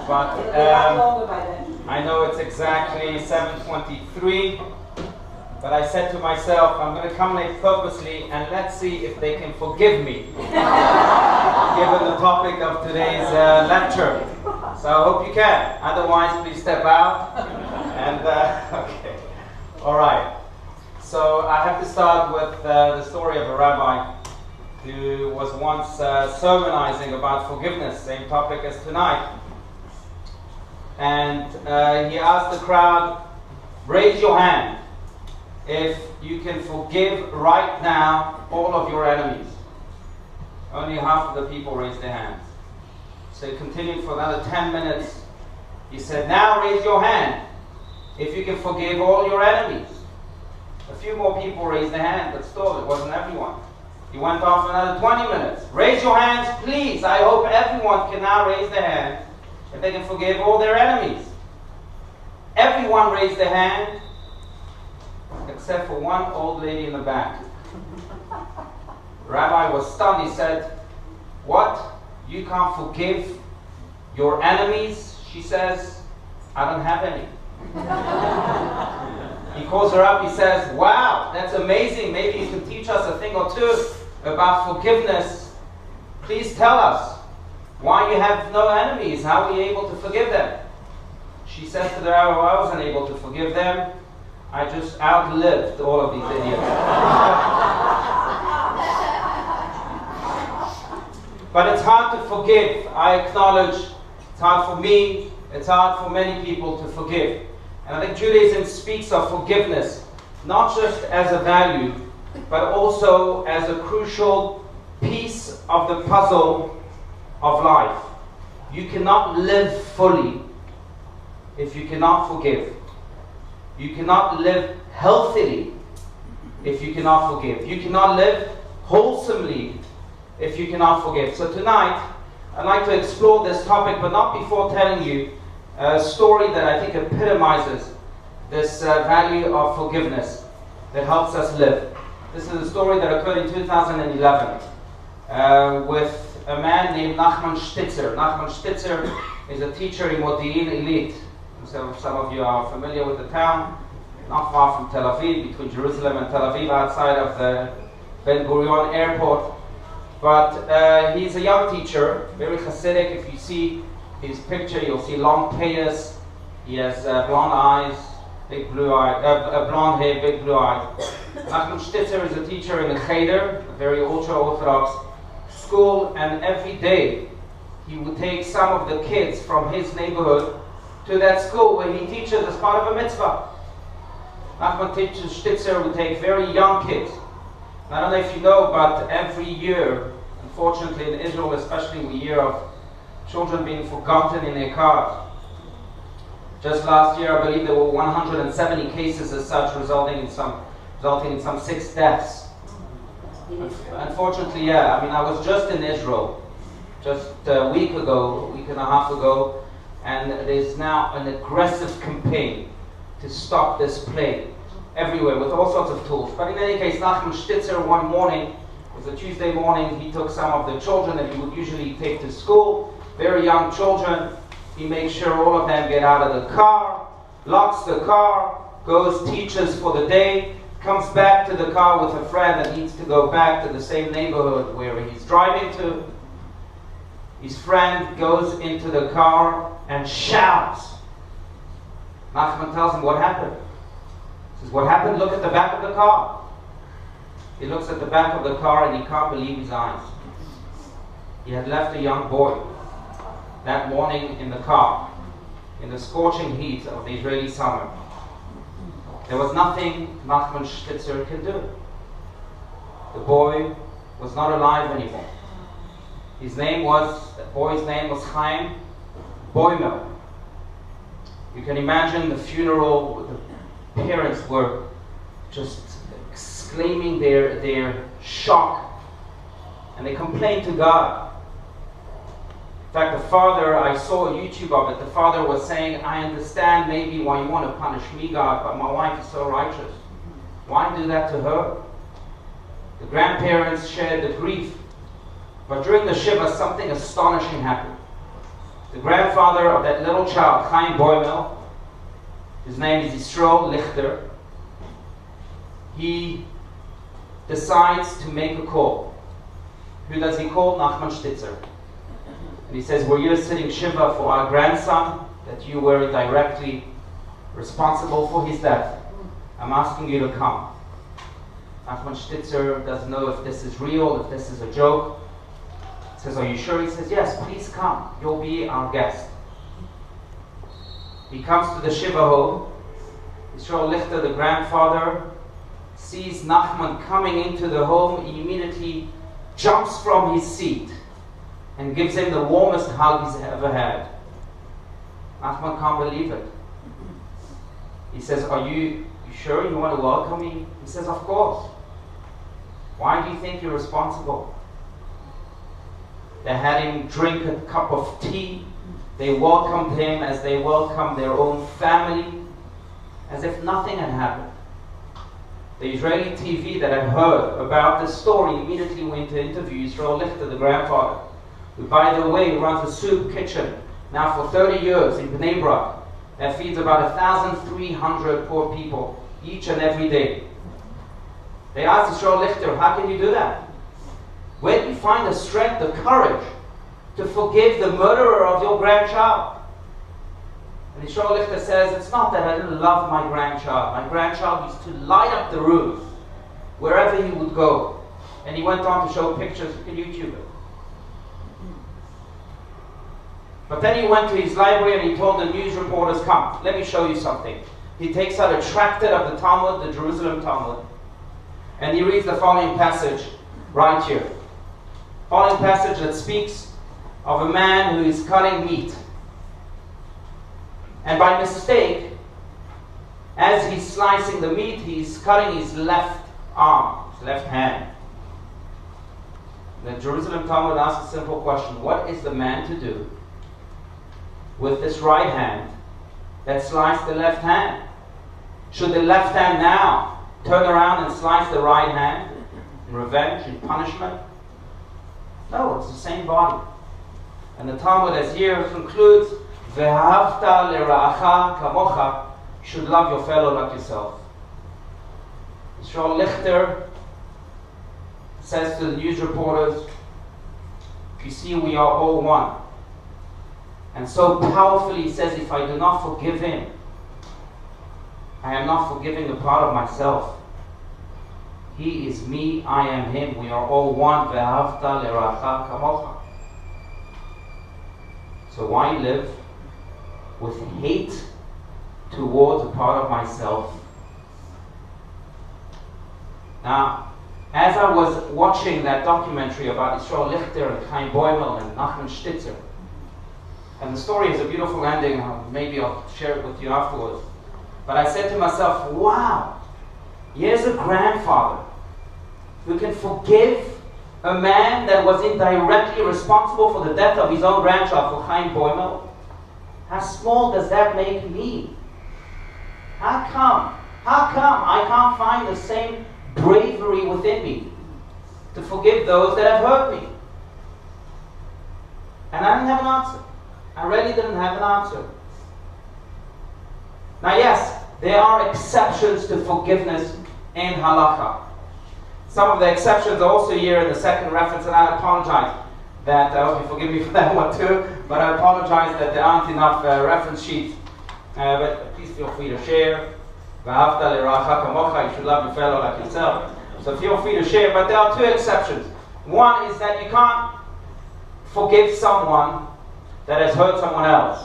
But I know it's exactly 7:23. But I said to myself, I'm going to come late purposely, and let's see if they can forgive me, given the topic of today's lecture. So I hope you can. Otherwise, please step out. And okay, all right. So I have to start with the story of a rabbi who was once sermonizing about forgiveness, same topic as tonight. And he asked the crowd, raise your hand if you can forgive right now all of your enemies. Only half of the people raised their hands. So he continued for another 10 minutes. He said, now raise your hand if you can forgive all your enemies. A few more people raised their hand, but still it wasn't everyone. He went on for another 20 minutes. Raise your hands, please. I hope everyone can now raise their hand if they can forgive all their enemies. Everyone raised their hand, except for one old lady in the back. The rabbi was stunned. He said, what? You can't forgive your enemies? She says, I don't have any. He calls her up. He says, wow, that's amazing. Maybe you can teach us a thing or two about forgiveness. Please tell us why you have no enemies. How are you able to forgive them? She says to the rabbi, well, I wasn't able to forgive them. I just outlived all of these idiots. But it's hard to forgive. I acknowledge it's hard for me. It's hard for many people to forgive. And I think Judaism speaks of forgiveness not just as a value, but also as a crucial piece of the puzzle of life. You cannot live fully if you cannot forgive. You cannot live healthily if you cannot forgive. You cannot live wholesomely if you cannot forgive. So tonight, I'd like to explore this topic, but not before telling you a story that I think epitomizes this value of forgiveness that helps us live. This is a story that occurred in 2011 with a man named Nachman Stitzer. Nachman Stitzer is a teacher in Modi'in Illit. Some of you are familiar with the town, not far from Tel Aviv, between Jerusalem and Tel Aviv, outside of the Ben Gurion airport. But he's a young teacher, very Hasidic. If you see his picture, you'll see long payas. He has blonde eyes, big blue eyes, blonde hair, big blue eyes. Nachman Stitzer is a teacher in the Cheder, a very ultra-Orthodox school, and every day he would take some of the kids from his neighborhood to that school where he teaches as part of a mitzvah. Nachman Stitzer would take very young kids. And I don't know if you know, but every year, unfortunately in Israel especially, we hear of children being forgotten in their cars. Just last year, I believe there were 170 cases as such, resulting in some 6 deaths. Unfortunately, yeah. I mean, I was just in Israel just a week and a half ago, and there's now an aggressive campaign to stop this plague everywhere with all sorts of tools. But in any case, Nachman Stitzer one morning, it was a Tuesday morning, he took some of the children that he would usually take to school, very young children. He makes sure all of them get out of the car, locks the car, goes, teaches for the day, comes back to the car with a friend that needs to go back to the same neighborhood where he's driving to. His friend goes into the car and shouts. Nachman tells him, what happened? He says, what happened? Look at the back of the car. He looks at the back of the car and he can't believe his eyes. He had left a young boy that morning in the car, in the scorching heat of the Israeli summer. There was nothing Nachman Stitzer could do. The boy was not alive anymore. The boy's name was Chaim Boimer. You can imagine the funeral. The parents were just exclaiming their shock, and they complained to God. In fact, the father, I saw a YouTube of it, the father was saying, I understand maybe why you want to punish me, God, but my wife is so righteous. Why do that to her? The grandparents shared the grief, but during the Shiva, something astonishing happened. the grandfather of that little child, Chaim Boimel, his name is Yisroel Lichter, he decides to make a call. Who does he call? Nachman Stitzer. And he says, we're here sitting Shiva for our grandson, that you were directly responsible for his death. I'm asking you to come. Nachman Stitzer doesn't know if this is real, if this is a joke. He says, are you sure? He says, yes, please come. You'll be our guest. He comes to the Shiva home. Yisroel Lichter, the grandfather, sees Nachman coming into the home. He immediately jumps from his seat and gives him the warmest hug he's ever had. Nachman can't believe it. He says, are you sure you want to welcome me? He says, of course. Why do you think you're responsible? They had him drink a cup of tea. They welcomed him as they welcomed their own family, as if nothing had happened. The Israeli TV that had heard about this story immediately went to interview Yisroel Lichter, the grandfather, who, by the way, runs a soup kitchen now for 30 years in Bnei Brak that feeds about 1,300 poor people each and every day. They asked Yisroel Lichter, how can you do that? Where do you find the strength, the courage to forgive the murderer of your grandchild? And Yisroel Lichter says, it's not that I didn't love my grandchild. My grandchild used to light up the room wherever he would go. And he went on to show pictures. You can YouTube it. But then he went to his library and he told the news reporters, come, let me show you something. He takes out a tractate of the Talmud, the Jerusalem Talmud, and he reads the following passage right here. Following passage that speaks of a man who is cutting meat. And by mistake, as he's slicing the meat, he's cutting his left arm, his left hand. The Jerusalem Talmud asks a simple question. What is the man to do with this right hand that sliced the left hand? Should the left hand now turn around and slice the right hand in revenge, in punishment? No, it's the same body. And the Talmud, as here concludes, Ve'ahavta lera'acha kamocha, you should love your fellow like yourself. Yisroel Lichter says to the news reporters, you see, we are all one. And so powerfully he says, if I do not forgive him, I am not forgiving a part of myself. He is me, I am him. We are all one. Ve'ahavta lera'acha kamocha. So why live with hate towards a part of myself? Now, as I was watching that documentary about Yisroel Lichter and Chaim Boimel and Nachman Stitzer, and the story has a beautiful ending, maybe I'll share it with you afterwards, but I said to myself, wow, here's a grandfather who can forgive a man that was indirectly responsible for the death of his own grandchild, for Chaim Boimel. How small does that make me? How come I can't find the same bravery within me to forgive those that have hurt me? And I didn't have an answer. I really didn't have an answer. Now yes, there are exceptions to forgiveness in halakha. Some of the exceptions are also here in the second reference, and I apologize that, I hope you forgive me for that one too, but I apologize that there aren't enough reference sheets. But please feel free to share. Ve'ahavta lera'acha kamocha, you should love your fellow like yourself. So feel free to share, but there are two exceptions. One is that you can't forgive someone that has hurt someone else.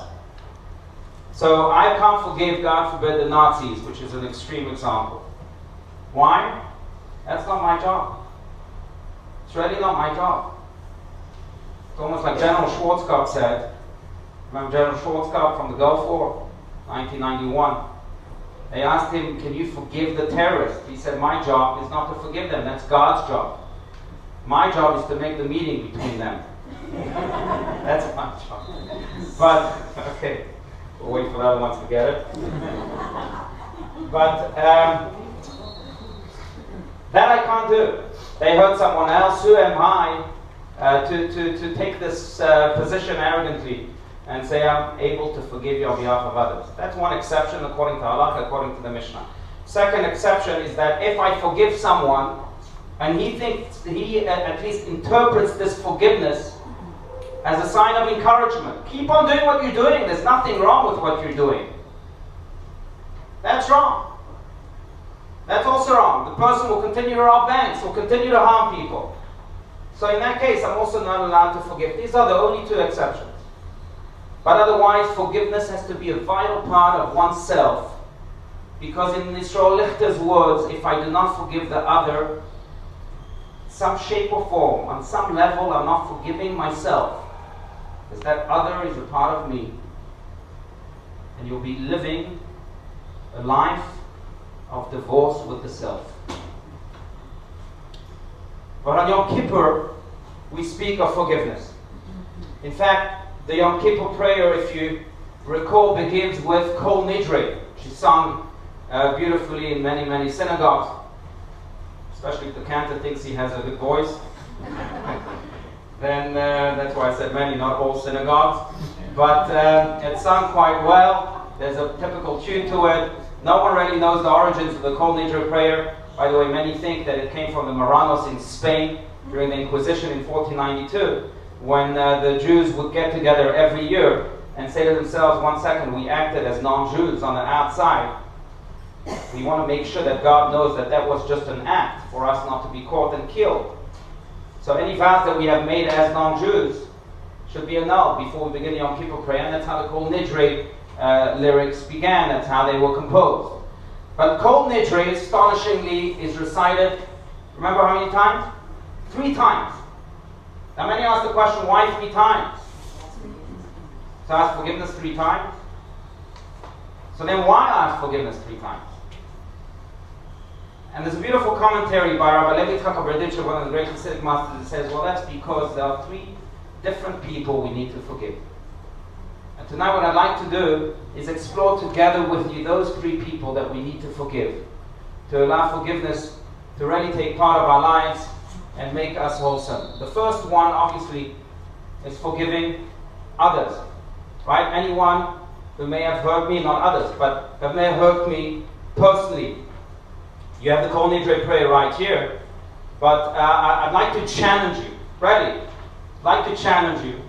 So I can't forgive, God forbid, the Nazis, which is an extreme example. Why? That's not my job. It's really not my job. It's almost like General Schwarzkopf said. Remember General Schwarzkopf from the Gulf War, 1991? They asked him, can you forgive the terrorists? He said, my job is not to forgive them. That's God's job. My job is to make the meeting between them. That's my job. But, okay, we'll wait for the other ones to get it. But, that I can't do. They hurt someone else. Who am I to take this position arrogantly? and say, I'm able to forgive you on behalf of others. That's one exception according to Allah, according to the Mishnah. Second exception is that if I forgive someone, and he at least interprets this forgiveness as a sign of encouragement. Keep on doing what you're doing. There's nothing wrong with what you're doing. That's wrong. That's also wrong. The person will continue to rob banks, will continue to harm people. So in that case, I'm also not allowed to forgive. These are the only two exceptions. But otherwise, forgiveness has to be a vital part of oneself. Because in Yisroel Lichter's words, if I do not forgive the other, some shape or form, on some level, I'm not forgiving myself. Because that other is a part of me. And you'll be living a life of divorce with the self. But on Yom Kippur, we speak of forgiveness. In fact, the Yom Kippur prayer, if you recall, begins with Kol Nidre, which is sung beautifully in many, many synagogues. Especially if the cantor thinks he has a good voice. Then that's why I said many, not all synagogues. But it's sung quite well. There's a typical tune to it. No one really knows the origins of the Kol Nidre prayer. By the way, many think that it came from the Marranos in Spain during the Inquisition in 1492, when the Jews would get together every year and say to themselves, 1 second, we acted as non-Jews on the outside. We want to make sure that God knows that that was just an act for us not to be caught and killed. So any vows that we have made as non-Jews should be annulled before we begin the Yom Kippur prayer, and that's how the Kol Nidre lyrics began. That's how they were composed. But Kol Nidre, astonishingly, is recited, remember how many times? 3 times. Now many ask the question, why 3 times? To ask forgiveness 3 times? So then why ask forgiveness 3 times? And there's a beautiful commentary by Rabbi Levi Yitzchak Berditchev, one of the great Hasidic masters, that says, well, that's because there are 3 different people we need to forgive. And tonight what I'd like to do is explore together with you those 3 people that we need to forgive, to allow forgiveness to really take part of our lives and make us wholesome. The first one, obviously, is forgiving others. Right? Anyone who may have hurt me, not others, but that may have hurt me personally. You have the Kol Nidre prayer right here. But I'd like to challenge you. Ready? I'd like to challenge you.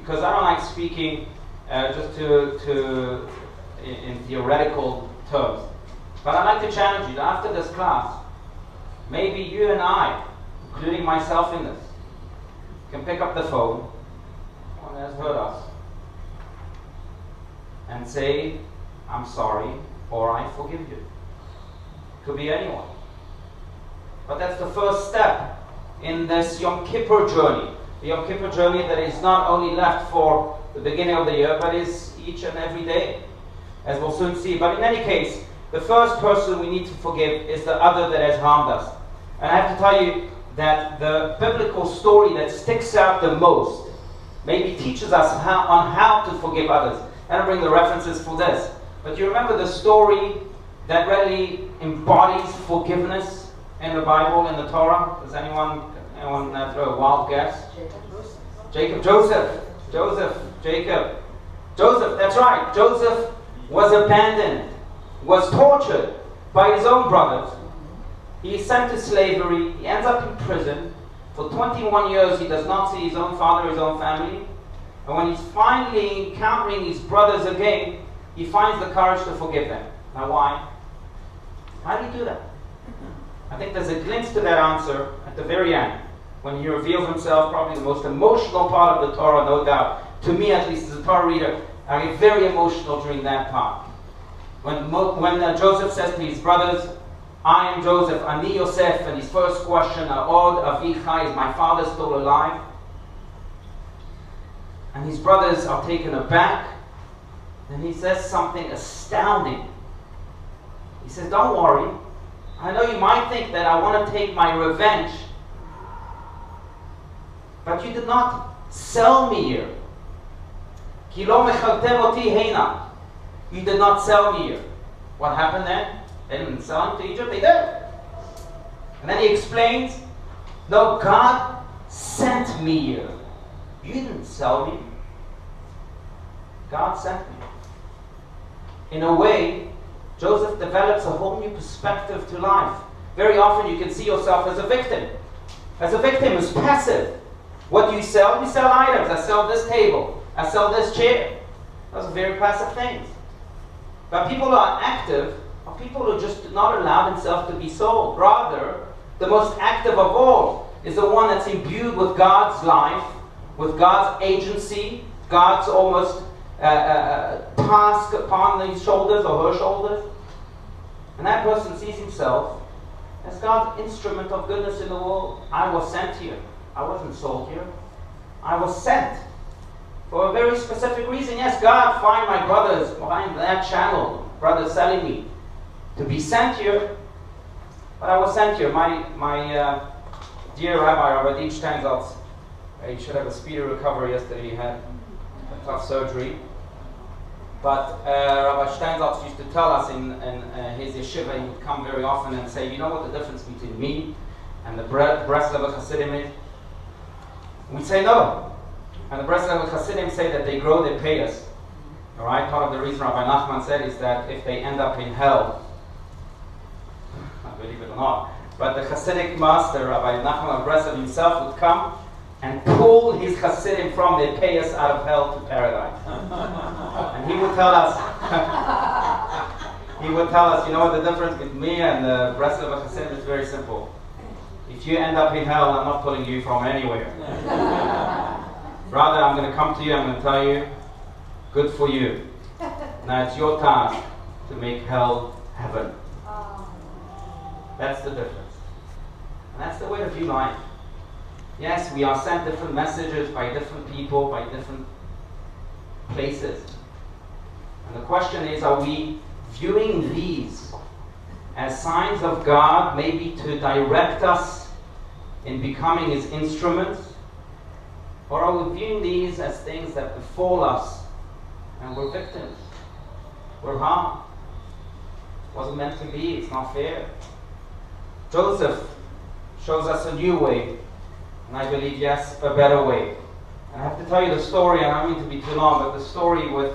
Because I don't like speaking just in theoretical terms. But I'd like to challenge you that after this class, maybe you and I, including myself in this, can pick up the phone, one that has hurt us, and say, I'm sorry, or I forgive you. Could be anyone. But that's the first step in this Yom Kippur journey. The Yom Kippur journey that is not only left for the beginning of the year, but is each and every day, as we'll soon see. But in any case, the first person we need to forgive is the other that has harmed us. And I have to tell you that the biblical story that sticks out the most maybe teaches us on how to forgive others. I don't bring the references for this. But you remember the story that really embodies forgiveness in the Bible, in the Torah? Does anyone throw a wild guess? Joseph, that's right. Joseph was abandoned, was tortured by his own brothers. He is sent to slavery. He ends up in prison. For 21 years he does not see his own father, his own family. And when he's finally encountering his brothers again, he finds the courage to forgive them. Now why? How did he do that? I think there's a glimpse to that answer at the very end, when he reveals himself, probably the most emotional part of the Torah, no doubt. To me, at least, as a Torah reader, I get very emotional during that part. When Joseph says to his brothers, I am Joseph, Ani Yosef, and his first question, Od Avichai, is my father still alive? And his brothers are taken aback. And he says something astounding. He says, don't worry. I know you might think that I want to take my revenge, but you did not sell me here. Ki lo mechaltem oti heina. You did not sell me here. What happened then? They didn't sell him to Egypt, they did. And then he explains, no, God sent me here. You didn't sell me. God sent me. In a way, Joseph develops a whole new perspective to life. Very often you can see yourself as a victim. As a victim who's passive. What do you sell? You sell items. I sell this table. I sell this chair. Those are very passive things. But people who are active are people who just do not allow themselves to be sold. Rather, the most active of all is the one that's imbued with God's life, with God's agency, God's almost task upon his shoulders or her shoulders. And that person sees himself as God's instrument of goodness in the world. I was sent here. I wasn't sold here. I was sent for a very specific reason. Yes, God, find my brothers behind that channel, brothers selling me, to be sent here. But I was sent here. My dear Rabbi Deitch Steinsaltz, he should have a speedy recovery yesterday. He had a tough surgery. But Rabbi Steinsaltz used to tell us in his yeshiva, he would come very often and say, you know what the difference between me and the Breslev Hasidim is? We'd say no. And the Breslev Hasidim say that they grow, they pay us. All right? Part of the reason Rabbi Nachman said is that if they end up in hell, believe it or not, but the Hasidic master, Rabbi Nachman of Breslev himself, would come and pull his Hasidim from their payas out of hell to paradise. And he would tell us, you know what the difference between me and the rest of the Hasidim is very simple. If you end up in hell, I'm not pulling you from anywhere. Rather, I'm going to come to you, I'm going to tell you, good for you. Now it's your task to make hell heaven. That's the difference. And that's the way to view life. Yes, we are sent different messages by different people, by different places. And the question is, are we viewing these as signs of God, maybe to direct us in becoming His instruments? Or are we viewing these as things that befall us and we're victims? We're harmed. It wasn't meant to be, it's not fair. Joseph shows us a new way. And I believe, yes, a better way. And I have to tell you the story, and I don't mean to be too long, but the story with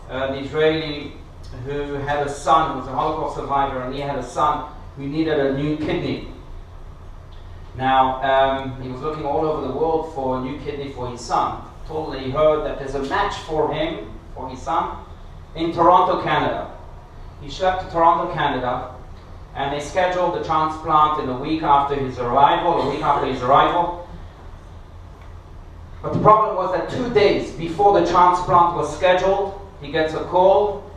the Israeli who had a son who was a Holocaust survivor, and he had a son who needed a new kidney. Now, he was looking all over the world for a new kidney for his son. Totally heard that there's a match for him, for his son, in Toronto, Canada. He schlepped to Toronto, Canada, and they scheduled the transplant in a week after his arrival. But the problem was that 2 days before the transplant was scheduled, he gets a call,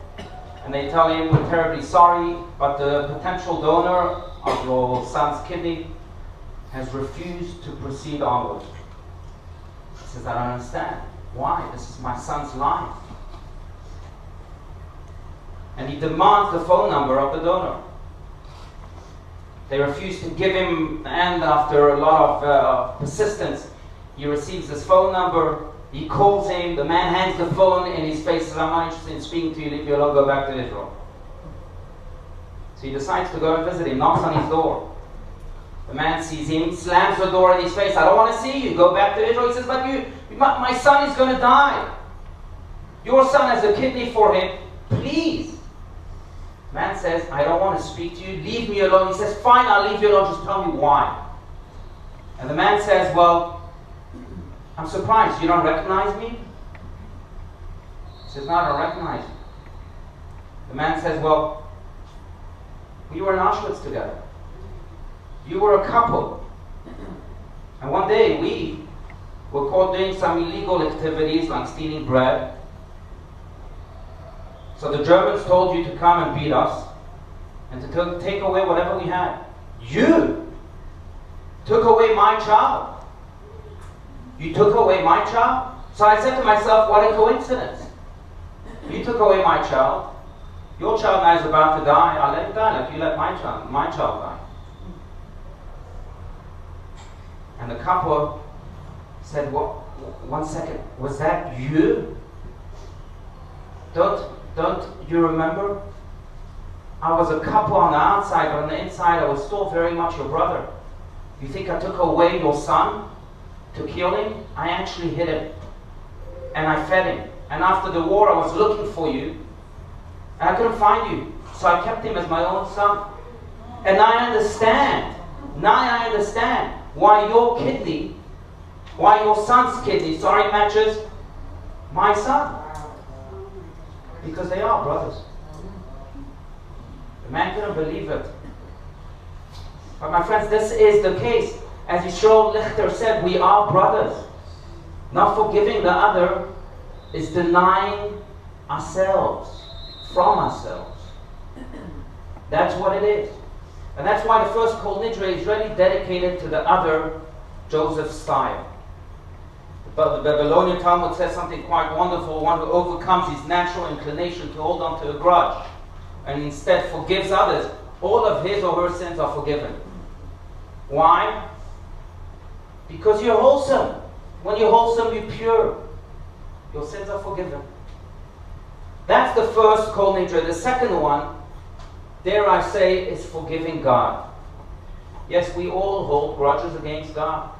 and they tell him, we're terribly sorry, but the potential donor of your son's kidney has refused to proceed onward. He says, I don't understand. Why? This is my son's life. And he demands the phone number of the donor. They refuse to give him, and after a lot of persistence, he receives his phone number, he calls him, the man hands the phone in his face, says, I'm not interested in speaking to you, leave me alone, go back to Israel. So he decides to go and visit him, knocks on his door. The man sees him, slams the door in his face, I don't want to see you, go back to Israel. He says, but my son is going to die. Your son has a kidney for him, please. The man says, I don't want to speak to you, leave me alone. He says, fine, I'll leave you alone, just tell me why. And the man says, well, I'm surprised, you don't recognize me? He says, no, I don't recognize you. The man says, well, we were in Auschwitz together. You were a couple. And one day we were caught doing some illegal activities like stealing bread. So the Germans told you to come and beat us and to take away whatever we had. You took away my child. You took away my child? So I said to myself, what a coincidence. You took away my child. Your child now is about to die. I'll let him die like you let my child die. And the couple said, well, 1 second, was that you? Don't you remember? I was a couple on the outside, but on the inside I was still very much your brother. You think I took away your son to kill him? I actually hid him. And I fed him. And after the war, I was looking for you, and I couldn't find you. So I kept him as my own son. And I understand. Now I understand why your son's kidney, matches my son. Because they are brothers. The man couldn't believe it. But my friends, this is the case. As Yisroel Lichter said, we are brothers. Not forgiving the other is denying ourselves from ourselves. That's what it is. And that's why the first Kol Nidre is really dedicated to the other, Joseph Steyer. But the Babylonian Talmud says something quite wonderful. One who overcomes his natural inclination to hold on to a grudge and instead forgives others, all of his or her sins are forgiven. Why? Because you're wholesome. When you're wholesome, you're pure. Your sins are forgiven. That's the first Kol Nidre. The second one, dare I say, is forgiving God. Yes, we all hold grudges against God.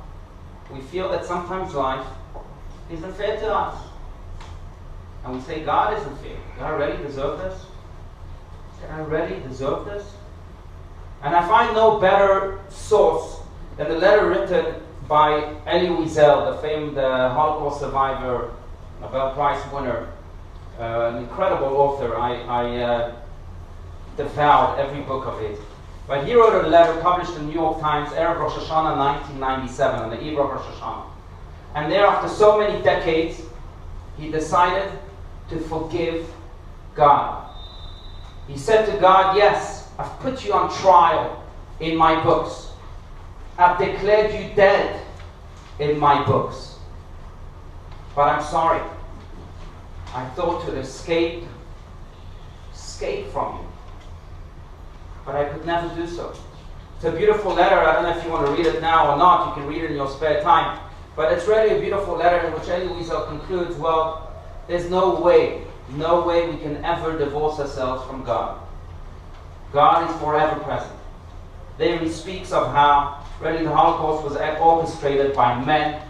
We feel that sometimes life isn't fair to us. And we say, God isn't fair. Did I really deserve this? Did I really deserve this? And I find no better source than the letter written by Elie Wiesel, the famed Holocaust survivor, Nobel Prize winner, an incredible author. I devoured every book of his. But he wrote a letter published in the New York Times, Erev Rosh Hashanah 1997, on the eve of Rosh Hashanah. And there, after so many decades, he decided to forgive God. He said to God, yes, I've put you on trial in my books. I've declared you dead in my books. But I'm sorry. I thought to escape from you. But I could never do so. It's a beautiful letter. I don't know if you want to read it now or not. You can read it in your spare time. But it's really a beautiful letter in which Elie Wiesel concludes, well, there's no way we can ever divorce ourselves from God. God is forever present. There he speaks of how really the Holocaust was orchestrated by men,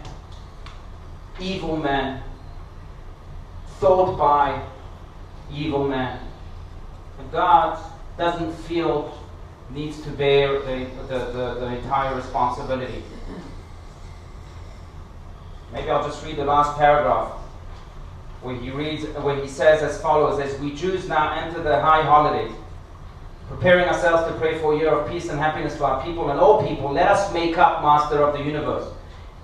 evil men, thought by evil men. And God doesn't feel needs to bear the entire responsibility. Maybe I'll just read the last paragraph where he says as follows: as we Jews now enter the high holidays, preparing ourselves to pray for a year of peace and happiness for our people and all people, let us make up, Master of the universe.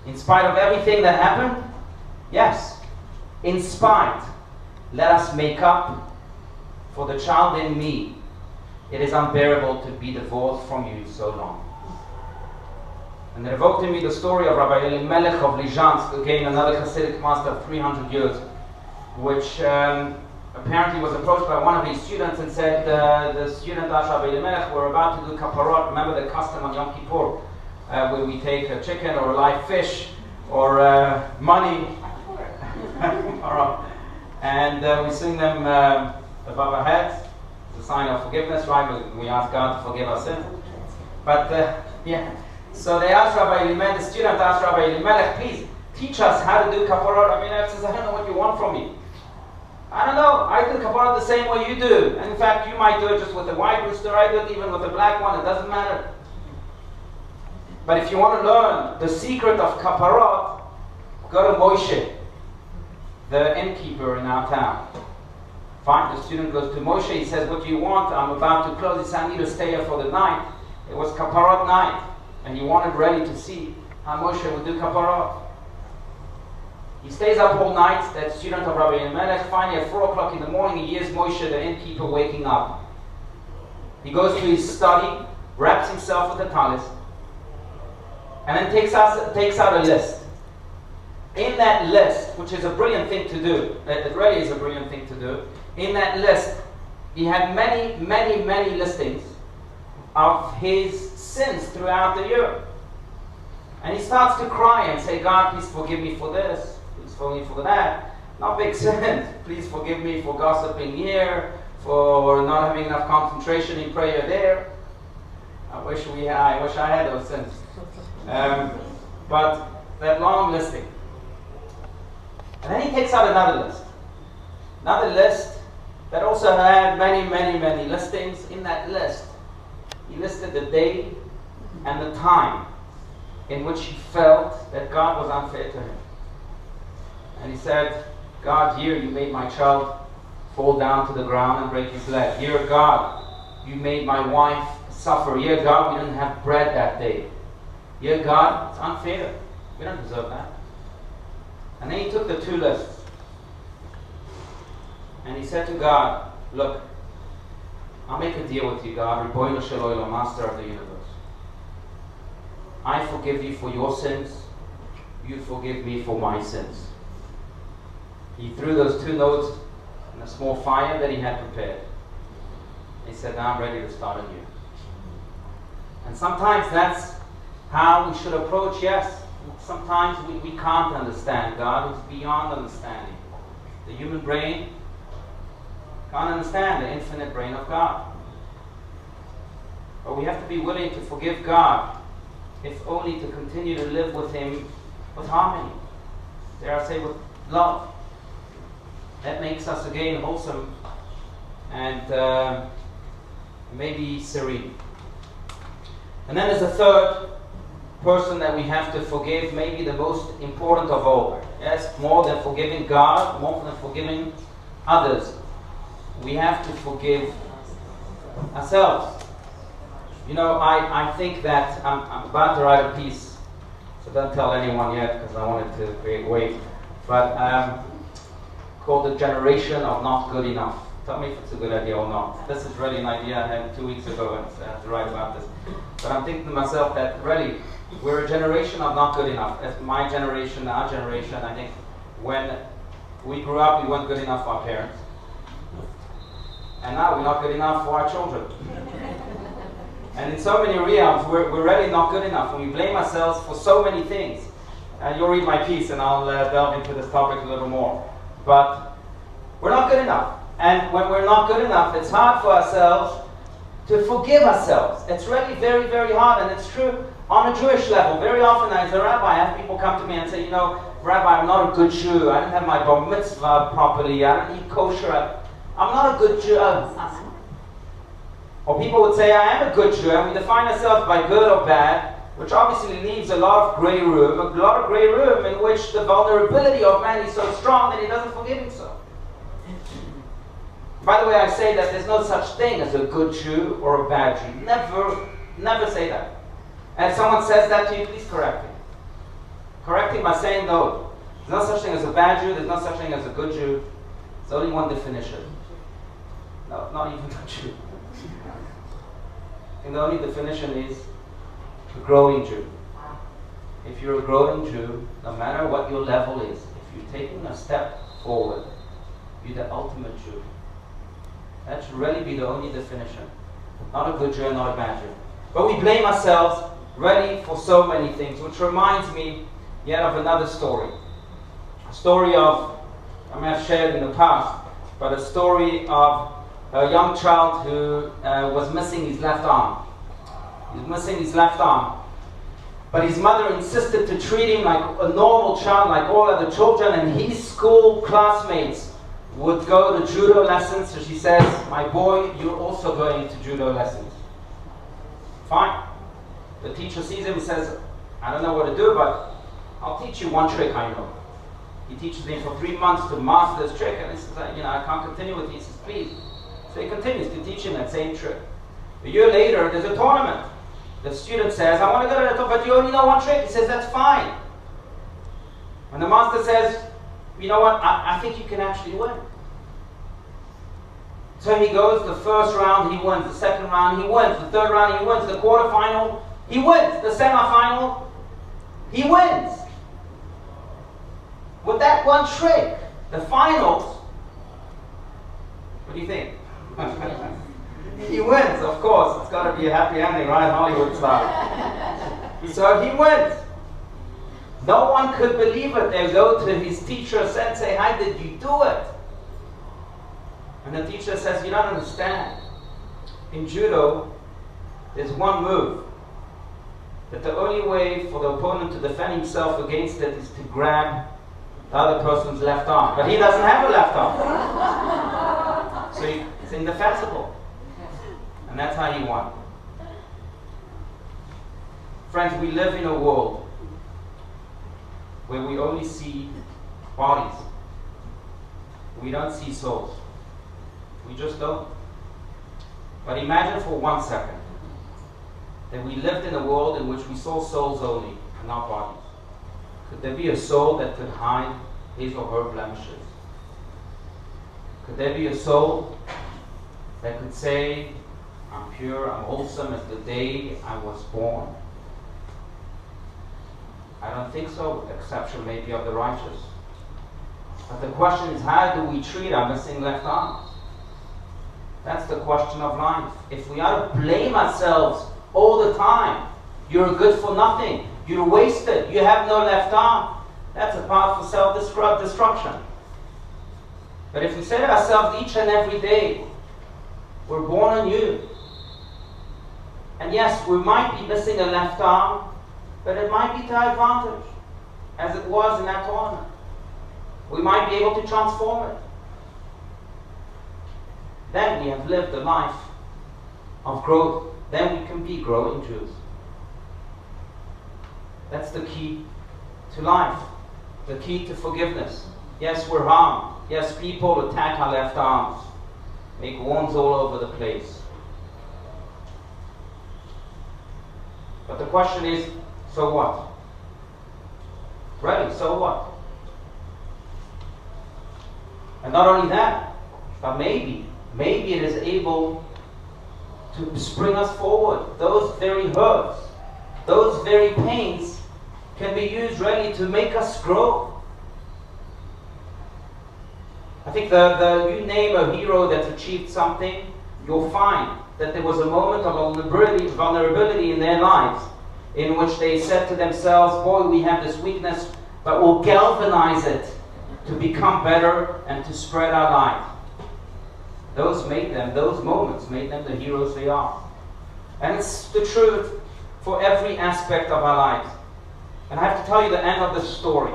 In spite of everything that happened, yes, in spite, let us make up for the child in me. It is unbearable to be divorced from you so long. And it evoked in me the story of Rabbi Elimelech of Lizhansk, again another Hasidic master of 300 years, which apparently was approached by one of his students and said, the student asked Rabbi Elimelech, we're about to do kaparot. Remember the custom on Yom Kippur, where we take a chicken or a live fish or money, and we sing them above our heads. It's a sign of forgiveness, right? We ask God to forgive our sins. But so they asked Rabbi Elimelech, the student asked Rabbi Elimelech, please teach us how to do kaparot. Rabbi Elimelech says, I don't know what you want from me. I don't know. I do kaparot the same way you do. And in fact, you might do it just with the white rooster. I do it even with the black one. It doesn't matter. But if you want to learn the secret of kaparot, go to Moshe, the innkeeper in our town. Fine, the student goes to Moshe. He says, what do you want? I'm about to close. He says, I need to stay here for the night. It was kaparot night. And he wanted really to see how Moshe would do kaparot. He stays up all night, that student of Rabbi Elimelech. Finally, at 4 o'clock in the morning, he hears Moshe, the innkeeper, waking up. He goes to his study, wraps himself with a talis, and then takes out a list. In that list, which is a brilliant thing to do, it really is a brilliant thing to do, in that list, he had many, many, many listings of his sins throughout the year. And he starts to cry and say, God, please forgive me for this, please forgive me for that. Not big sins. Please forgive me for gossiping here, for not having enough concentration in prayer there. I wish I had those sins. But that long listing. And then he takes out another list. Another list that also had many, many, many listings. In that list, he listed the day and the time in which he felt that God was unfair to him. And he said, God, here you made my child fall down to the ground and break his leg. Here, God, you made my wife suffer. Here, God, we didn't have bread that day. Here, God, it's unfair. We don't deserve that. And then he took the two lists. And he said to God, look, I'll make a deal with you, God, Ribono Shel Olam, Master of the universe. I forgive you for your sins. You forgive me for my sins. He threw those two notes in a small fire that he had prepared. He said, now I'm ready to start anew. And sometimes that's how we should approach, yes. Sometimes we can't understand God. It's beyond understanding. The human brain can't understand the infinite brain of God. But we have to be willing to forgive God, if only to continue to live with Him with harmony. Dare I say, with love. That makes us again wholesome and maybe serene. And then there's a third person that we have to forgive, maybe the most important of all. Yes, more than forgiving God, more than forgiving others, we have to forgive ourselves. You know, I think that I'm about to write a piece, so don't tell anyone yet because I wanted to create weight, but called The Generation of Not Good Enough. Tell me if it's a good idea or not. This is really an idea I had 2 weeks ago, and I have to write about this. But I'm thinking to myself that really, we're a generation of not good enough. As my generation, our generation, I think when we grew up, we weren't good enough for our parents. And now we're not good enough for our children. And in so many realms, we're really not good enough. And we blame ourselves for so many things. You'll read my piece and I'll delve into this topic a little more. But we're not good enough. And when we're not good enough, it's hard for ourselves to forgive ourselves. It's really very, very hard. And it's true on a Jewish level. Very often as a rabbi, I have people come to me and say, you know, Rabbi, I'm not a good Jew. I didn't have my bar mitzvah properly. I don't eat kosher. I'm not a good Jew. Or people would say, I am a good Jew. And we define ourselves by good or bad, which obviously leaves a lot of grey room. A lot of grey room in which the vulnerability of man is so strong that he doesn't forgive himself. By the way, I say that there's no such thing as a good Jew or a bad Jew. Never say that. And if someone says that to you, please correct him. Correct him by saying, no, there's no such thing as a bad Jew, there's no such thing as a good Jew. There's only one definition. No, not even a Jew. And the only definition is a growing Jew. If you're a growing Jew, no matter what your level is, if you're taking a step forward, you're the ultimate Jew. That should really be the only definition. Not a good Jew, not a bad Jew. But we blame ourselves really for so many things, which reminds me yet of another story. A story of, I may have shared in the past, but a story of a young child who was missing his left arm. He was missing his left arm. But his mother insisted to treat him like a normal child, like all other children, and his school classmates would go to judo lessons. So she says, my boy, you're also going to judo lessons. Fine. The teacher sees him and says, I don't know what to do, but I'll teach you one trick I know. He teaches him for 3 months to master this trick, and he says, I can't continue with it. He says, please. So he continues to teach him that same trick. A year later, there's a tournament. The student says, I want to go to the tournament, but you only know one trick. He says, that's fine. And the master says, you know what, I think you can actually win. So he goes, the first round he wins, the second round he wins, the third round he wins, the quarterfinal he wins, the semifinal he wins. With that one trick, the finals, what do you think? He wins, of course. It's got to be a happy ending, right? Hollywood style. So he wins. No one could believe it. They go to his teacher, sensei, how did you do it? And the teacher says, you don't understand. In judo, there's one move. That the only way for the opponent to defend himself against it is to grab the other person's left arm. But he doesn't have a left arm. So it's indefensible. And that's how he won. Friends, we live in a world where we only see bodies. We don't see souls. We just don't. But imagine for 1 second that we lived in a world in which we saw souls only and not bodies. Could there be a soul that could hide his or her blemishes? Could there be a soul that could say, I'm pure, I'm wholesome as the day I was born? I don't think so, exception maybe of the righteous. But the question is, how do we treat our missing left arms? That's the question of life. If we are to blame ourselves all the time, you're good for nothing, you're wasted, you have no left arm, that's a path for self-destruction. But if we say to ourselves each and every day, we're born anew, and yes, we might be missing a left arm, but it might be to our advantage, as it was in that tournament. We might be able to transform it. Then we have lived a life of growth. Then we can be growing Jews. That's the key to life, the key to forgiveness. Yes, we're harmed. Yes, people attack our left arms, make wounds all over the place. But the question is, so what? Really, so what? And not only that, but maybe it is able to spring us forward. Those very hurts, those very pains can be used really to make us grow. I think you name a hero that's achieved something, you'll find that there was a moment of vulnerability in their lives in which they said to themselves, boy, we have this weakness, but we'll galvanize it to become better and to spread our light. Those moments made them the heroes they are. And it's the truth for every aspect of our lives. And I have to tell you the end of the story.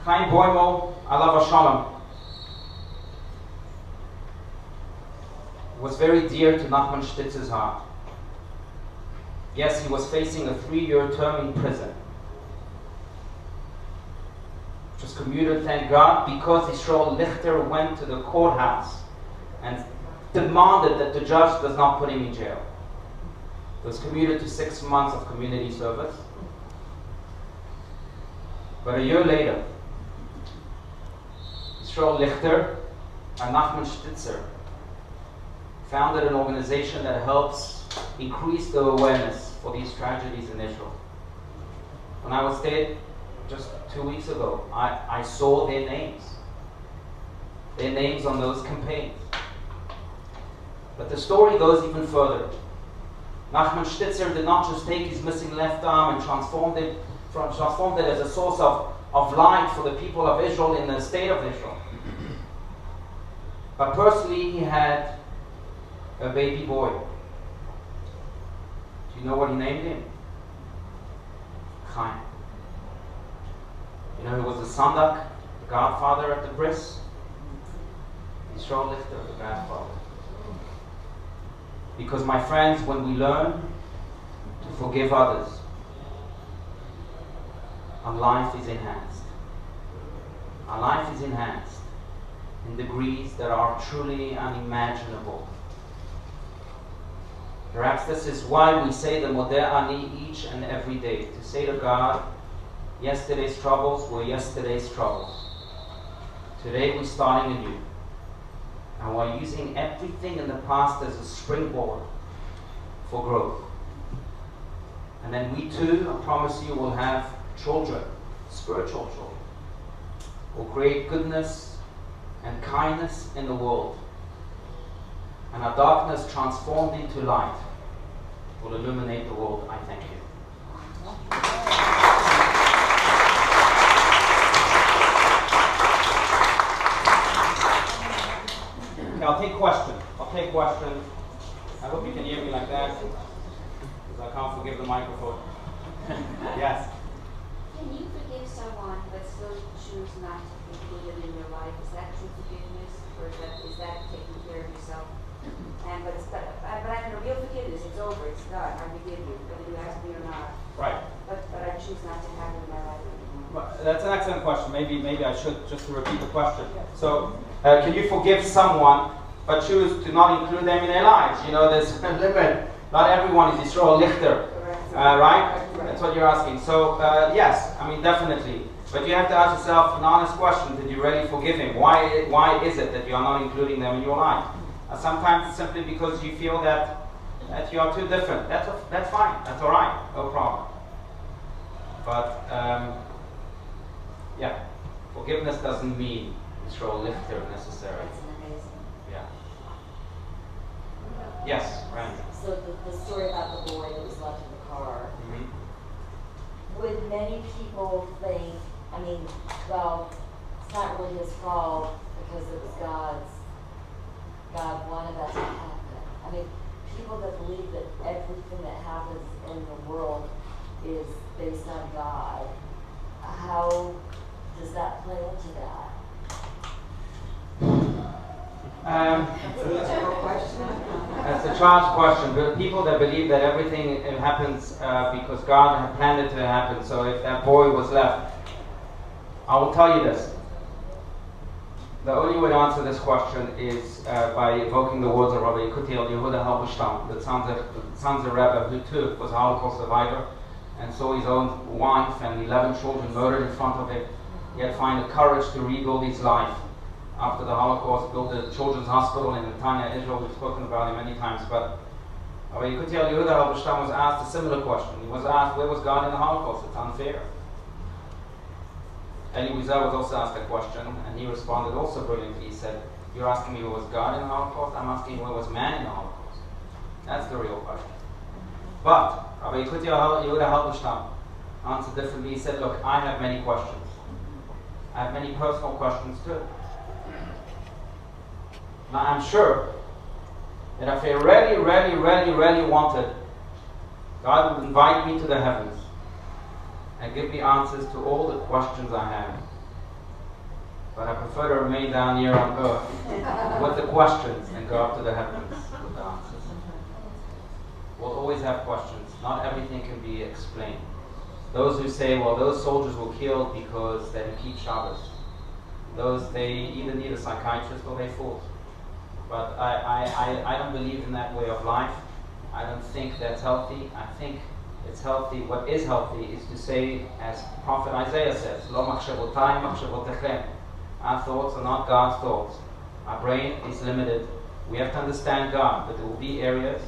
Chaim Boimel, alav hashalom, was very dear to Nachman Shtitz's heart. Yes, he was facing a 3-year term in prison. It was commuted, thank God, because Yisrael Lichter went to the courthouse and demanded that the judge does not put him in jail. It was commuted to 6 months of community service. But a year later, Yisrael Lichter and Nachman Shtitzer founded an organization that helps increase the awareness for these tragedies in Israel. When I was there just 2 weeks ago, I saw their names on those campaigns. But the story goes even further. Nachman Shtitzer did not just take his missing left arm and transformed it as a source of light for the people of Israel in the state of Israel. But personally, he had a baby boy. Do you know what he named him? Chaim. You know who was the Sandak, the godfather at the bris? Yisrael Lichter, the grandfather. Because, my friends, when we learn to forgive others, our life is enhanced. Our life is enhanced in degrees that are truly unimaginable. Perhaps this is why we say the Modeh Ani each and every day, to say to God, yesterday's troubles were yesterday's troubles. Today we're starting anew. And we're using everything in the past as a springboard for growth. And then we too, I promise you, will have children, spiritual children, will create goodness and kindness in the world. And our darkness transformed into light will illuminate the world. I thank you. Okay, I'll take question. I hope you can hear me like that, because I can't forgive the microphone. Yes. Can you forgive someone but still choose not to include them in your life? Is that true forgiveness, or is that taking care of yourself? But I know real forgiveness. It's over. It's done. I forgive you, whether you ask me or not. Right. But I choose not to have it in my life anymore. Well, that's an excellent question. Maybe I should just to repeat the question. So, can you forgive someone but choose to not include them in their lives? You know, there's a limit. Not everyone is Yisroel Lichter. Right? That's what you're asking. So, yes, I mean, definitely. But you have to ask yourself an honest question. Did you really forgive him? Why is it that you are not including them in your life? Sometimes it's simply because you feel that you are too different. That's fine. That's all right. No problem. But, yeah, forgiveness doesn't mean Yisroel Lichter necessarily. That's amazing. Yeah. Yes, Randy. So the story about the boy that was left in the car, Mm-hmm. would many people think, I mean, well, it's not really his fault because it was God wanted that to happen. I mean, people that believe that everything that happens in the world is based on God, how does that play into that? That's a child's question. But people that believe that everything happens because God had planned it to happen. So if that boy was left, I will tell you this. The only way to answer this question is by evoking the words of Rabbi Yekutiel Yehuda Halberstam, the Tzanzer Rebbe, who too was a Holocaust survivor and saw his own wife and 11 children murdered in front of him. He had found the courage to rebuild his life after the Holocaust, built a children's hospital in Netanya, Israel. We've spoken about it many times. But Rabbi Yekutiel Yehuda Halberstam was asked a similar question. He was asked, where was God in the Holocaust? It's unfair. Elie Wiesel was also asked a question, and he responded also brilliantly. He said, you're asking me where was God in the Holocaust? I'm asking where was man in the Holocaust? That's the real question. But Rabbi Yekutiel Yehuda Halberstam answered differently. He said, look, I have many questions. I have many personal questions too. Now I'm sure that if I really wanted, God would invite me to the heavens and give me answers to all the questions I have. But I prefer to remain down here on earth with the questions and go up to the heavens with the answers. We'll always have questions. Not everything can be explained. Those who say, well, those soldiers were killed because they didn't keep Shabbos. They either need a psychiatrist or they fought. But I don't believe in that way of life. I don't think that's healthy. I think it's healthy. What is healthy is to say, as Prophet Isaiah says, Lo machshavotay machshavotechem. Our thoughts are not God's thoughts. Our brain is limited. We have to understand God, but there will be areas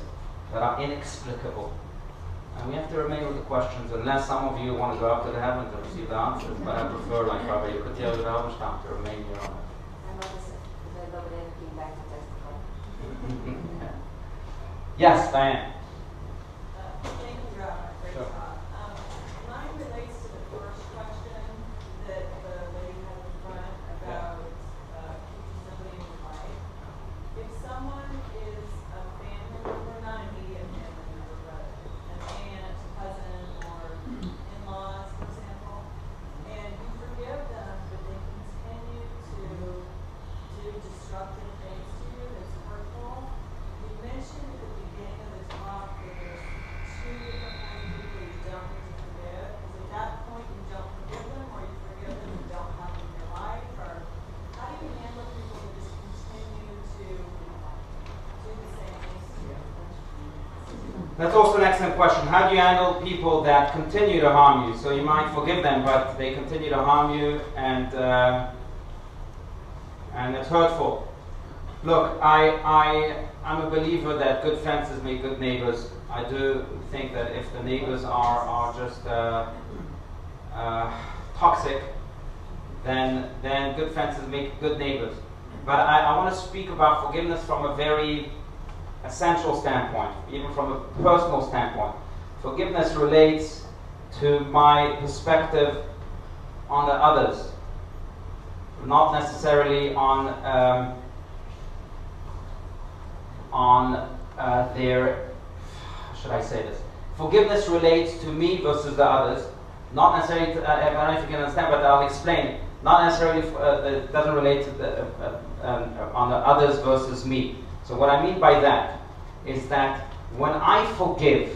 that are inexplicable. And we have to remain with the questions, unless some of you want to go up to the heavens and receive the answers. But I prefer, like Rabbi Yekutiel Yehuda Halberstam, to remain here on earth. I noticed it, because I love it came back to testify. Yes, Diane. Thank you, Rabbi. Great talk. Mine relates to the first question that the lady had in front about keeping somebody in your life. If someone is a family member, not an immediate family member, but an aunt, cousin, or in-laws, for example, and you forgive them, but they continue to do destructive things to you that's hurtful, you mentioned at the beginning of the talk that there's two different kinds of people you don't need to forgive. Is at that point you don't forgive them, or you forgive them and don't have them in your life? Or how do you handle people who just continue to do the same things to you? That's also an excellent question. How do you handle people that continue to harm you? So you might forgive them, but they continue to harm you, and it's hurtful. Look, I'm a believer that good fences make good neighbors. I do think that if the neighbors are just toxic, then good fences make good neighbors. But I want to speak about forgiveness from a very essential standpoint, even from a personal standpoint. Forgiveness relates to my perspective on the others, not necessarily on their, how should I say this? Forgiveness relates to me versus the others, Not necessarily, I don't know if you can understand, but I'll explain. Not necessarily, it doesn't relate to on the others versus me. So what I mean by that is that when I forgive,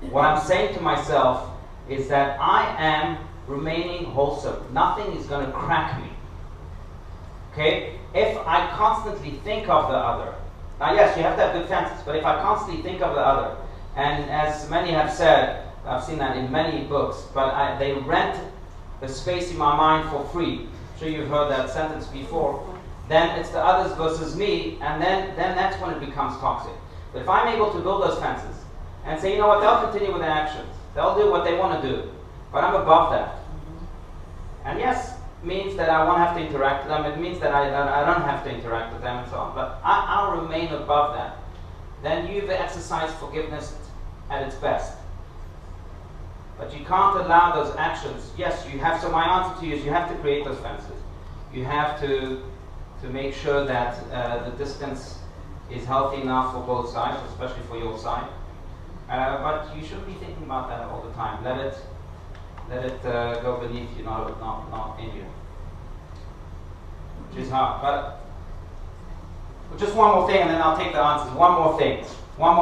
what I'm saying to myself is that I am remaining wholesome. Nothing is going to crack me. Okay? If I constantly think of the other, now yes, you have to have good fences, but if I constantly think of the other, and as many have said, I've seen that in many books, but they rent the space in my mind for free. I'm sure you've heard that sentence before. Then it's the others versus me, and then that's when it becomes toxic. But if I'm able to build those fences and say, you know what, they'll continue with their actions. They'll do what they want to do. But I'm above that. And yes, means that I won't have to interact with them. It means that I don't have to interact with them and so on. But I'll remain above that. Then you've exercised forgiveness at its best. But you can't allow those actions. Yes, you have. So my answer to you is you have to create those fences. You have to make sure that the distance is healthy enough for both sides, especially for your side. But you shouldn't be thinking about that all the time. Let it go beneath you, not in you. Which is hard. But just one more thing, and then I'll take the answers. One more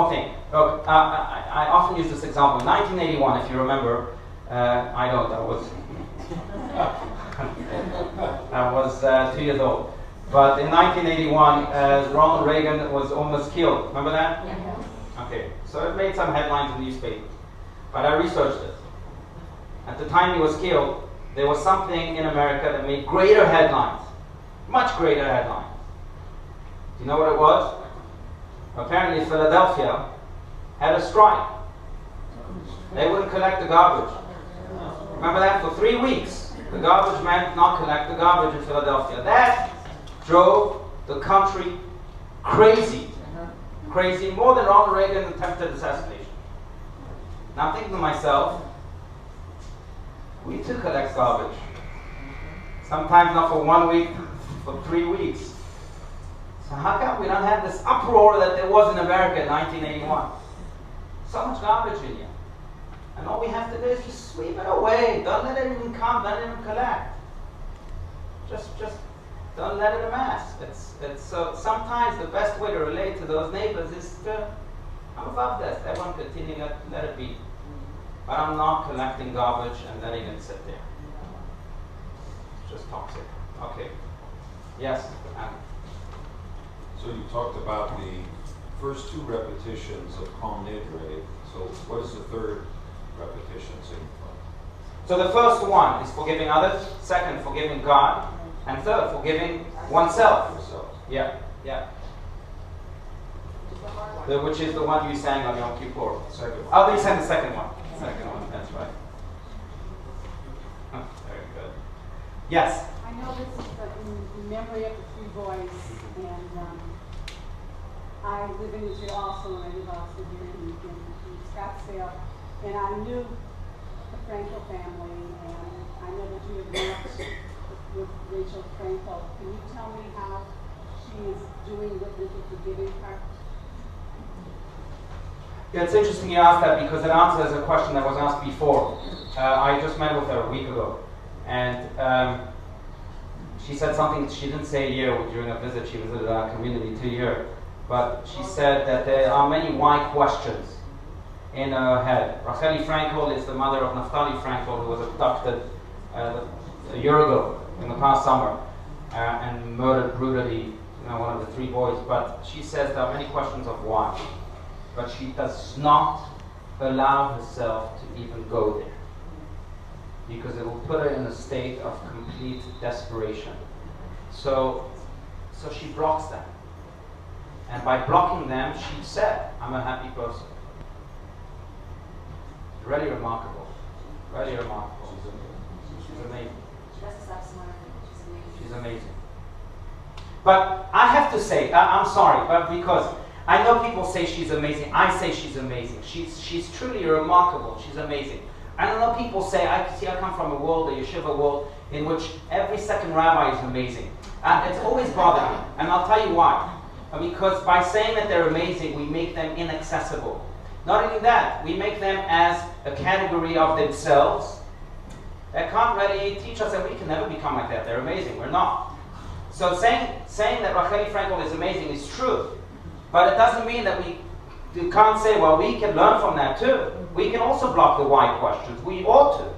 thing. Look, I often use this example. In 1981, if you remember, I don't. I was 2 years old. But in 1981, Ronald Reagan was almost killed. Remember that? Yeah. Okay. So it made some headlines in the newspaper. But I researched it. At the time he was killed, there was something in America that made greater headlines. Much greater headlines. Do you know what it was? Apparently Philadelphia had a strike. They wouldn't collect the garbage. Remember that? For 3 weeks, the garbage men did not collect the garbage in Philadelphia. That drove the country crazy. Crazy, more than Ronald Reagan's attempted assassination. Now I'm thinking to myself, we too collect garbage. Sometimes not for 1 week, for 3 weeks. So how come we don't have this uproar that there was in America in 1981? So much garbage in here. And all we have to do is just sweep it away. Don't let it even come, don't even collect. Just don't let it amass. So sometimes the best way to relate to those neighbors is to, I'm above this. Everyone continue, let it be. But I'm not collecting garbage and letting it sit there. It's just toxic. Okay. Yes? So you talked about the first 2 repetitions of Kol Nidre. So what does the third repetition signify? So the first one is forgiving others. Second, forgiving God. And third, forgiving oneself. Yourself. Yeah. Which is the one you sang on Yom Kippur. Second one. Oh, you sang the second one. Second one, that's right. Very good. Yes? I know this is in memory of the 3 boys, and I live in Israel also, and I live also here in Scottsdale, and I knew the Frankel family, and I know that you have worked with Rachel Frankel. Can you tell me how she is doing with the forgiving part? Yeah, it's interesting you asked that because it answers a question that was asked before. I just met with her a week ago, and she said something she didn't say here during a visit. She visited our community 2 years, but she said that there are many why questions in her head. Racheli Frankel is the mother of Naftali Frankel, who was abducted a year ago in the past summer and murdered brutally, one of the 3 boys. But she says there are many questions of why. But she does not allow herself to even go there, because it will put her in a state of complete desperation. So she blocks them. And by blocking them, she said, I'm a happy person. Really remarkable. Really remarkable. She's amazing. She doesn't stop smiling. She's amazing. But I have to say, I'm sorry, but because I know people say she's amazing. I say she's amazing. She's truly remarkable. She's amazing. I don't know, people say, I come from a world, a yeshiva world, in which every second rabbi is amazing. And it's always bothered me. And I'll tell you why. Because by saying that they're amazing, we make them inaccessible. Not only that, we make them as a category of themselves, They can't really teach us that we can never become like that. They're amazing. We're not. So saying that Racheli Frankel is amazing is true. But it doesn't mean that you can't say, well, we can learn from that too. We can also block the why questions. We ought to.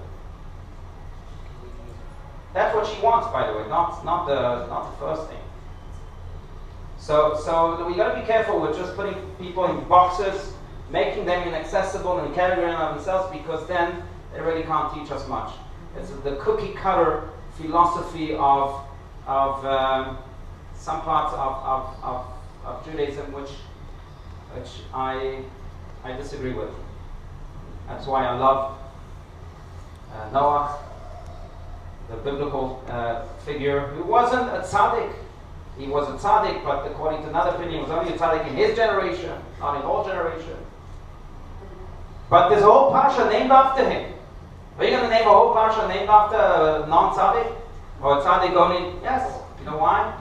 That's what she wants, by the way, not the first thing. So we got to be careful with just putting people in boxes, making them inaccessible and categorizing of themselves, because then they really can't teach us much. It's the cookie cutter philosophy of some parts of Judaism which I disagree with. That's why I love Noah, the biblical figure, who wasn't a tzaddik. He was a tzaddik, but according to another opinion, he was only a tzaddik in his generation, not in all generation. But there's a whole parsha named after him. Are you going to name a whole parsha named after a non-tzaddik? Or a tzaddik only? Yes. You know why?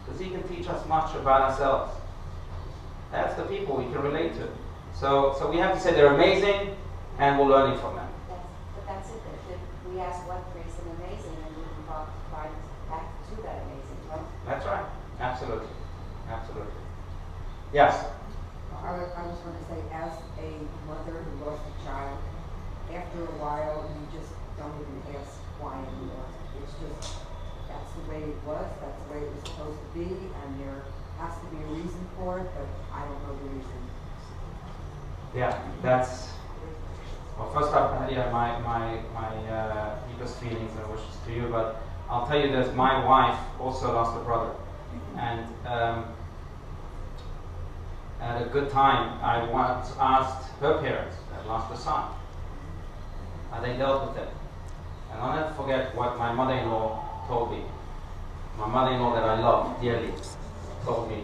Because he can teach us much about ourselves. That's the people we can relate to. So we have to say they're amazing, and we're learning from them. But that's it. We ask what makes them amazing, and we can provide back to that amazing, right? That's right. Absolutely. Absolutely. Yes. I just want to say, as a mother who lost a child, after a while, you just don't even ask why anymore. It's just, that's the way it was, that's the way it was supposed to be, and there has to be a reason for it, but I don't know the reason. Yeah, that's... Well, first off, yeah, my deepest feelings and wishes to you, but I'll tell you this, my wife also lost a brother. And at a good time, I once asked her parents, that lost a son, and they dealt with it. And I'll never forget what my mother-in-law told me. My mother-in-law that I love dearly told me.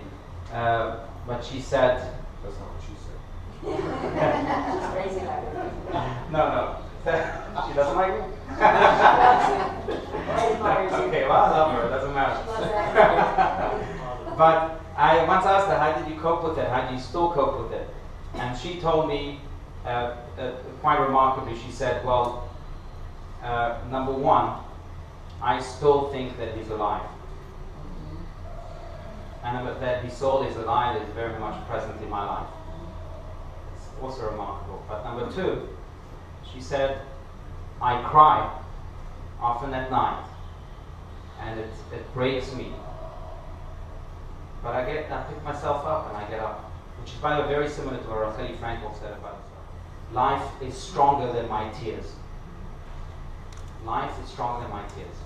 But she said... That's not what she said. She's crazy like it. No. She doesn't like me? She Okay, well, I love her. It doesn't matter. But I once asked her, how did you cope with it? How do you still cope with it? And she told me, quite remarkably, she said, well, number one, I still think that he's alive. And that his soul is alive is very much present in my life. It's also remarkable. But number two, she said, I cry often at night, and it breaks me. But I pick myself up and I get up. Which is, by the way, very similar to what Racheli Frankel said about herself. Life is stronger than my tears. Life is stronger than my tears.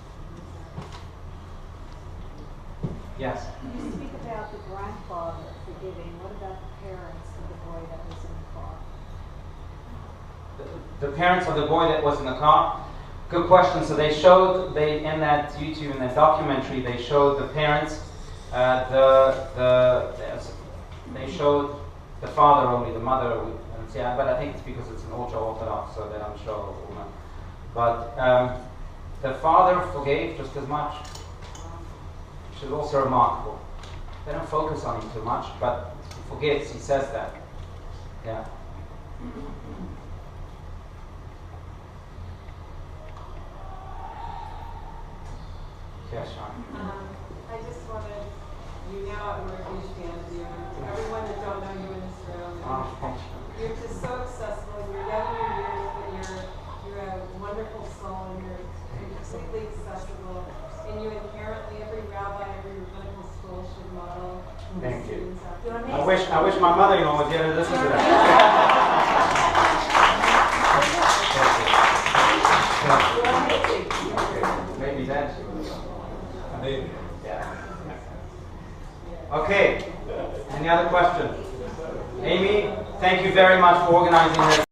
Yes? You speak about the grandfather forgiving. What about the parents of the boy that was in the car? The parents of the boy that was in the car? Good question. So they showed, in that YouTube, in that documentary, they showed the parents, they showed the father only, the mother, but I think it's because it's an ultra-Orthodox, so they don't show a woman. But the father forgave just as much, which is also remarkable. They don't focus on him too much, but he forgives, he says that. Yeah. Yeah, Sean. I just wanted, you now, I'm a huge fan of you. Everyone that don't know you in this room, you're just so accessible. You're young in your years, but you're a wonderful soul, and you're completely accessible. And you inherently, every rabbi, every rabbinical school should model. Thank you. students after you. I wish my mother-in-law was here to listen to that. Maybe that she was. Maybe. Yeah. Okay. Any other questions? Amy, thank you very much for organizing this.